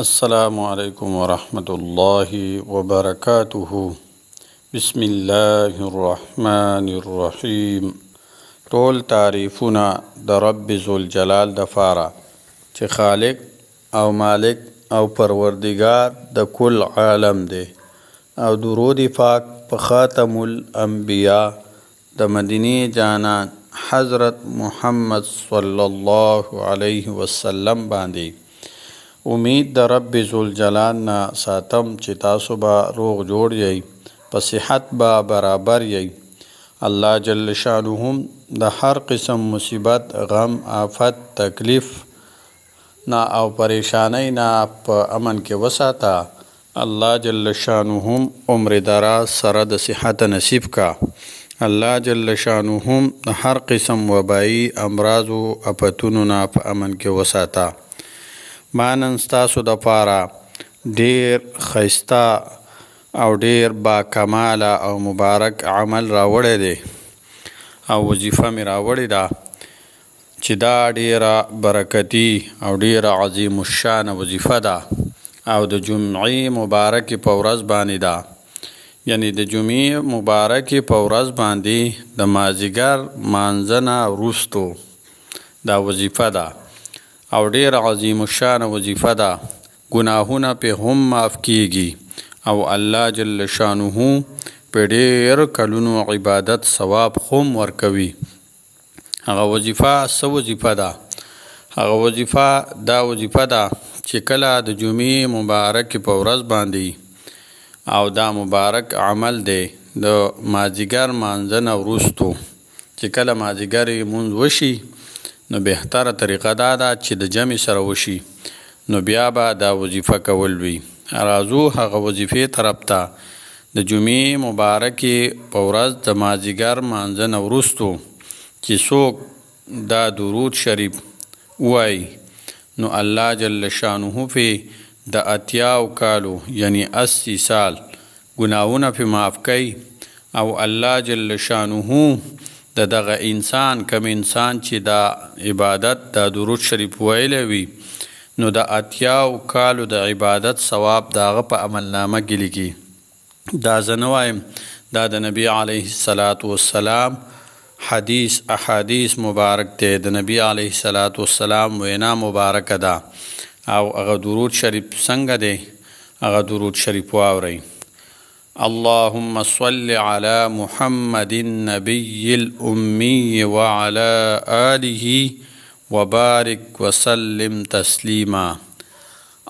السلام علیکم ورحمۃ اللہ وبرکاتہ. بسم الله الرحمن الرحیم. ټول تعریفونه د رب ذوالجلال د پاره چې خالق او مالک او پروردگار د کل عالم دی، او درود پاک په خاتم الانبیاء د مدینی جانان حضرت محمد صلی الله علیه وسلم باندې. امید د رب ذوالجلال نه ساتم چې تاسو به روغ جوړ یئ، په صحت به برابر یئ. الله جل شانه د هر قسم مصیبت، غم، آفت، تکلیف نه او پریشانی نه په امن کې وساته. الله جل شانه عمر دراز سره د صحت نصیب کا. الله جل شانه د هر قسم وبایي امراض او افتونو نه په امن کې وساته. ما نن ستاسو د پاره ډیر ښایسته او ډیر با کماله او مبارک عمل راوړی دی او وظیفه مې راوړې ده چې دا ډیره برکتي او ډیره عظیم الشان وظیفه ده او د جمعې مبارکې په ورځ باندې ده. یعنی د جمعې مبارکې په ورځ باندې د مازدیګر مانځه نه وروستو دا وظیفه ده او ډیر عظیم الشان وظیفه ده. ګناهونه په هم معاف کیږي او الله جل شانه په ډیر کلونو عبادت ثواب هم ورکوي. هغه وظیفه څه وظیفه ده؟ هغه وظیفه دا وظیفه ده چې کله د جمعې مبارک په ورځ باندې او دا مبارک عمل دی د مازدیګر مانځه نه وروستو چې کله مازدیګر مونځ وشي نو بهتره طریقه دا ده چې د جمع سره وشي، نو بیا به دا وظیفه کول وي. راځو هغه وظیفې طرف ته. د جمعې مبارکې په ورځ د مازدیګر مانځه نه وروستو چې څوک دا درود شریف ووایي نو الله جل شانه پې د 80 کالو یعنی 80 سال ګناهونه پې معاف کوي. او الله جل شانه د دغه انسان کم انسان چې دا عبادت دا درود شریف ویلی وي نو د 80 کالو د عبادت ثواب د هغه په عملنامه کې لیکي. دا زه نه وایم، دا د نبی علیه الصلاة والسلام حدیث احادیث مبارک دی، د نبی علیه الصلاة والسلام وینا مبارکه ده. او هغه درود شریف څنګه دی؟ هغه درود شریف واورئ. اللهم صل على محمد النبي الأمي وعلى آله وبارك وسلم تسليما.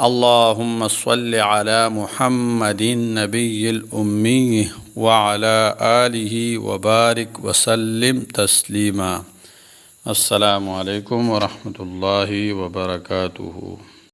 اللهم صل على محمد النبي الأمي وعلى آله وبارك وسلم تسليما. السلام عليكم ورحمة الله وبركاته.